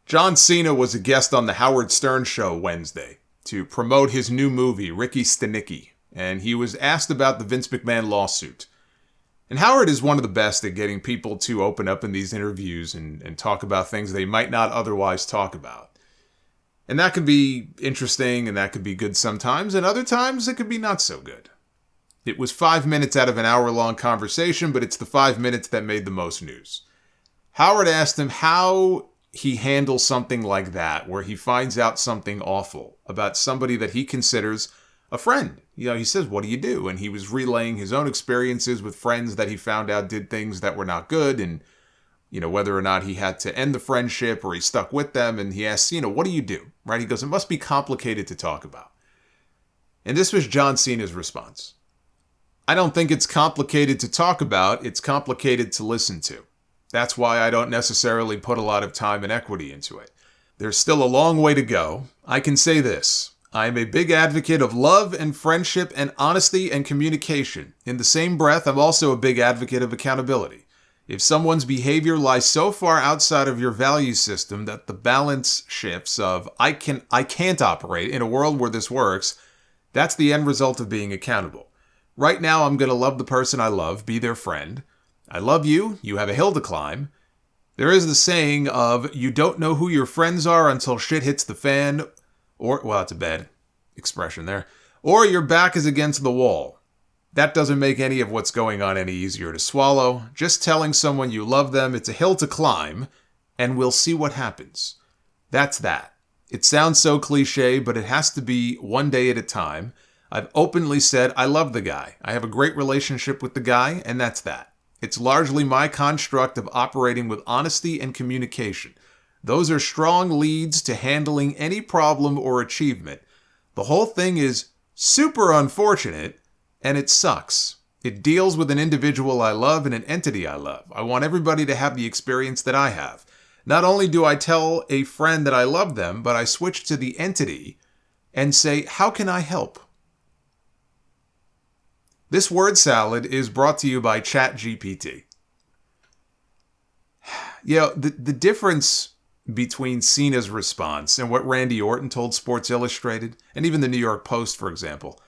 John Cena was a guest on the Howard Stern Show Wednesday to promote his new movie, Ricky Stenicki, and he was asked about the Vince McMahon lawsuit. And Howard is one of the best at getting people to open up in these interviews and talk about things they might not otherwise talk about. And that could be interesting and that could be good sometimes, and other times it could be not so good. It was 5 minutes out of an hour-long conversation, but it's the 5 minutes that made the most news. Howard asked him how he handles something like that, where he finds out something awful about somebody that he considers a friend. He says, what do you do? And he was relaying his own experiences with friends that he found out did things that were not good, and, whether or not he had to end the friendship or he stuck with them. And he asks, what do you do? Right? He goes, it must be complicated to talk about. And this was John Cena's response. I don't think it's complicated to talk about. It's complicated to listen to. That's why I don't necessarily put a lot of time and equity into it. There's still a long way to go. I can say this. I am a big advocate of love and friendship and honesty and communication. In the same breath, I'm also a big advocate of accountability. If someone's behavior lies so far outside of your value system that the balance shifts of I can't operate in a world where this works, that's the end result of being accountable. Right now, I'm going to love the person I love, be their friend. I love you, you have a hill to climb. There is the saying of, you don't know who your friends are until shit hits the fan, or, well, that's a bad expression there, or your back is against the wall. That doesn't make any of what's going on any easier to swallow. Just telling someone you love them, it's a hill to climb, and we'll see what happens. That's that. It sounds so cliche, but it has to be one day at a time. I've openly said I love the guy. I have a great relationship with the guy, and that's that. It's largely my construct of operating with honesty and communication. Those are strong leads to handling any problem or achievement. The whole thing is super unfortunate, and it sucks. It deals with an individual I love and an entity I love. I want everybody to have the experience that I have. Not only do I tell a friend that I love them, but I switch to the entity and say, how can I help? This word salad is brought to you by ChatGPT. The difference between Cena's response and what Randy Orton told Sports Illustrated, and even the New York Post, for example,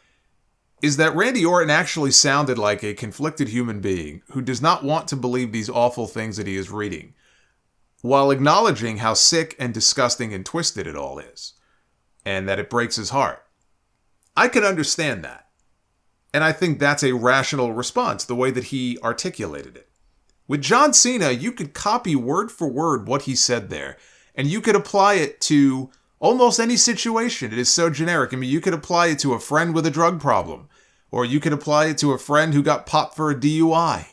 is that Randy Orton actually sounded like a conflicted human being who does not want to believe these awful things that he is reading, while acknowledging how sick and disgusting and twisted it all is, and that it breaks his heart. I can understand that. And I think that's a rational response, the way that he articulated it. With John Cena, you could copy word for word what he said there, and you could apply it to almost any situation. It is so generic. I mean, you could apply it to a friend with a drug problem, or you could apply it to a friend who got popped for a DUI.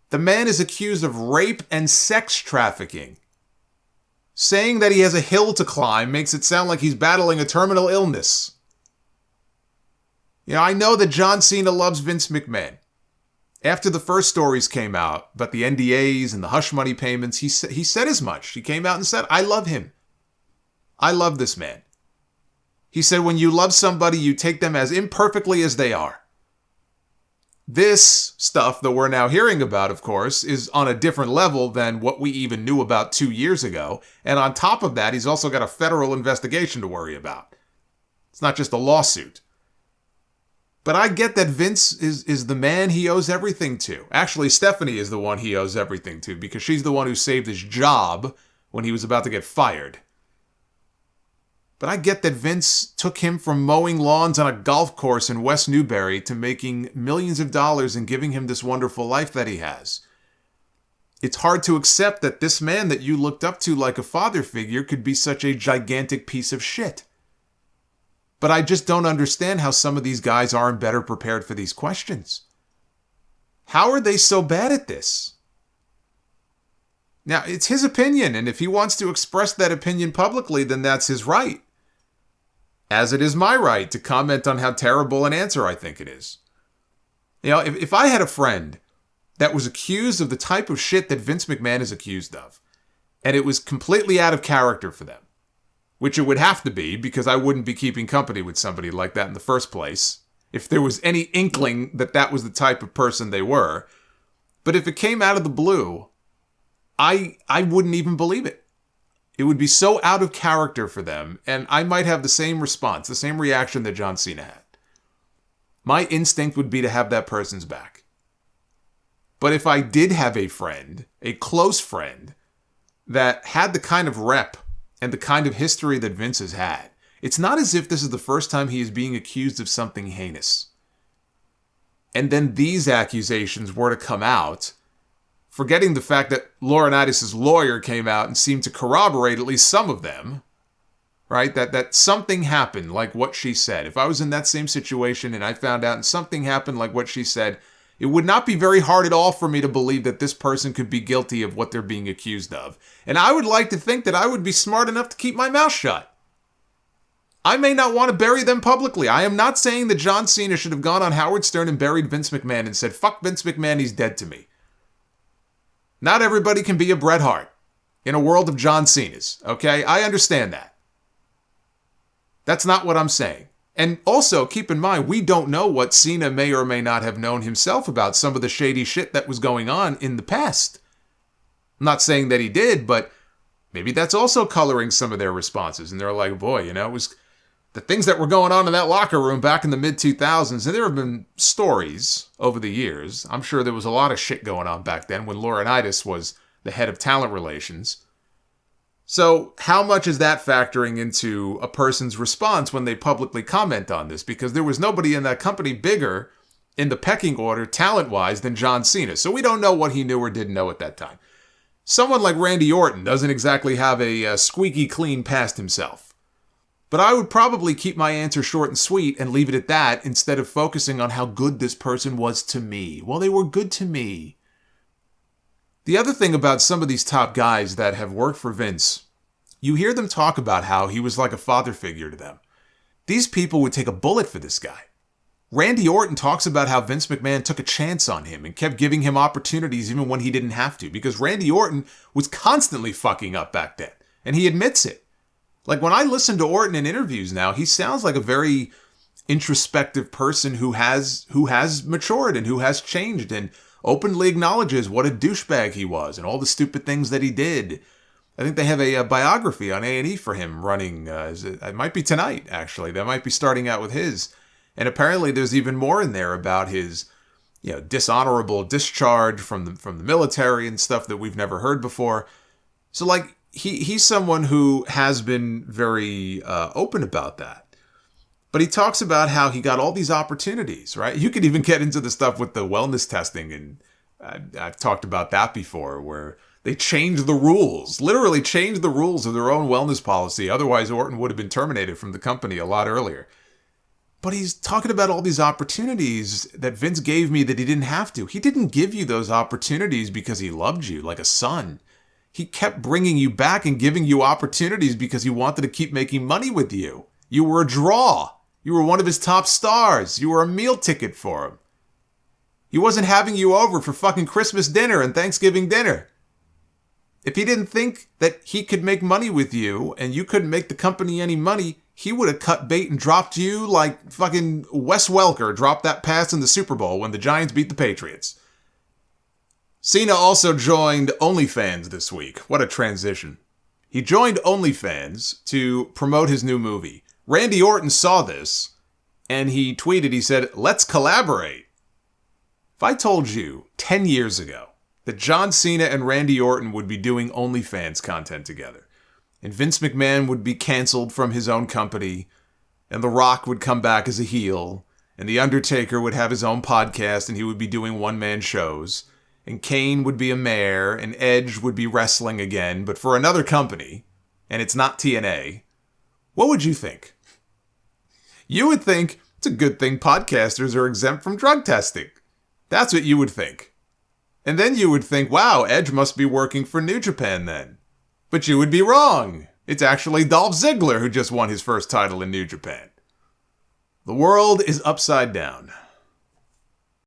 The man is accused of rape and sex trafficking. Saying that he has a hill to climb makes it sound like he's battling a terminal illness. I know that John Cena loves Vince McMahon. After the first stories came out about the NDAs and the hush money payments, he said as much. He came out and said, I love him. I love this man. He said, when you love somebody, you take them as imperfectly as they are. This stuff that we're now hearing about, of course, is on a different level than what we even knew about 2 years ago. And on top of that, he's also got a federal investigation to worry about. It's not just a lawsuit. But I get that Vince is the man he owes everything to. Actually, Stephanie is the one he owes everything to because she's the one who saved his job when he was about to get fired. But I get that Vince took him from mowing lawns on a golf course in West Newbury to making millions of dollars and giving him this wonderful life that he has. It's hard to accept that this man that you looked up to like a father figure could be such a gigantic piece of shit. But I just don't understand how some of these guys aren't better prepared for these questions. How are they so bad at this? Now, it's his opinion, and if he wants to express that opinion publicly, then that's his right. As it is my right to comment on how terrible an answer I think it is. If I had a friend that was accused of the type of shit that Vince McMahon is accused of, and it was completely out of character for them, which it would have to be because I wouldn't be keeping company with somebody like that in the first place, if there was any inkling that that was the type of person they were. But if it came out of the blue, I wouldn't even believe it. It would be so out of character for them, and I might have the same response, the same reaction that John Cena had. My instinct would be to have that person's back. But if I did have a friend, a close friend, that had the kind of rep and the kind of history that Vince has had, it's not as if this is the first time he is being accused of something heinous. And then these accusations were to come out, forgetting the fact that Laurinaitis' lawyer came out and seemed to corroborate at least some of them, right? That something happened like what she said. If I was in that same situation and I found out and something happened like what she said, it would not be very hard at all for me to believe that this person could be guilty of what they're being accused of. And I would like to think that I would be smart enough to keep my mouth shut. I may not want to bury them publicly. I am not saying that John Cena should have gone on Howard Stern and buried Vince McMahon and said, fuck Vince McMahon, he's dead to me. Not everybody can be a Bret Hart in a world of John Cenas, okay? I understand that. That's not what I'm saying. And also, keep in mind, we don't know what Cena may or may not have known himself about some of the shady shit that was going on in the past. I'm not saying that he did, but maybe that's also coloring some of their responses. And they're like, boy, it was the things that were going on in that locker room back in the mid-2000s. And there have been stories over the years. I'm sure there was a lot of shit going on back then when Laurinaitis was the head of talent relations. So how much is that factoring into a person's response when they publicly comment on this? Because there was nobody in that company bigger in the pecking order talent-wise than John Cena. So we don't know what he knew or didn't know at that time. Someone like Randy Orton doesn't exactly have a squeaky clean past himself. But I would probably keep my answer short and sweet and leave it at that instead of focusing on how good this person was to me. Well, they were good to me. The other thing about some of these top guys that have worked for Vince, you hear them talk about how he was like a father figure to them. These people would take a bullet for this guy. Randy Orton talks about how Vince McMahon took a chance on him and kept giving him opportunities even when he didn't have to, because Randy Orton was constantly fucking up back then, and he admits it. Like when I listen to Orton in interviews now, he sounds like a very introspective person who has matured and who has changed and openly acknowledges what a douchebag he was and all the stupid things that he did. I think they have a biography on A&E for him running. It might be tonight, actually. They might be starting out with his. And apparently there's even more in there about his dishonorable discharge from the military and stuff that we've never heard before. So like he's someone who has been very open about that. But he talks about how he got all these opportunities, right? You could even get into the stuff with the wellness testing, and I've talked about that before, where they changed the rules, literally changed the rules of their own wellness policy. Otherwise, Orton would have been terminated from the company a lot earlier. But he's talking about all these opportunities that Vince gave me that he didn't have to. He didn't give you those opportunities because he loved you like a son. He kept bringing you back and giving you opportunities because he wanted to keep making money with you. You were a draw. You were one of his top stars. You were a meal ticket for him. He wasn't having you over for fucking Christmas dinner and Thanksgiving dinner. If he didn't think that he could make money with you and you couldn't make the company any money, he would have cut bait and dropped you like fucking Wes Welker dropped that pass in the Super Bowl when the Giants beat the Patriots. Cena also joined OnlyFans this week. What a transition. He joined OnlyFans to promote his new movie. Randy Orton saw this, and he tweeted, he said, "Let's collaborate." If I told you 10 years ago that John Cena and Randy Orton would be doing OnlyFans content together, and Vince McMahon would be canceled from his own company, and The Rock would come back as a heel, and The Undertaker would have his own podcast and he would be doing one-man shows, and Kane would be a mayor, and Edge would be wrestling again, but for another company, and it's not TNA, what would you think? You would think it's a good thing podcasters are exempt from drug testing. That's what you would think. And then you would think, wow, Edge must be working for New Japan then. But you would be wrong. It's actually Dolph Ziggler who just won his first title in New Japan. The world is upside down.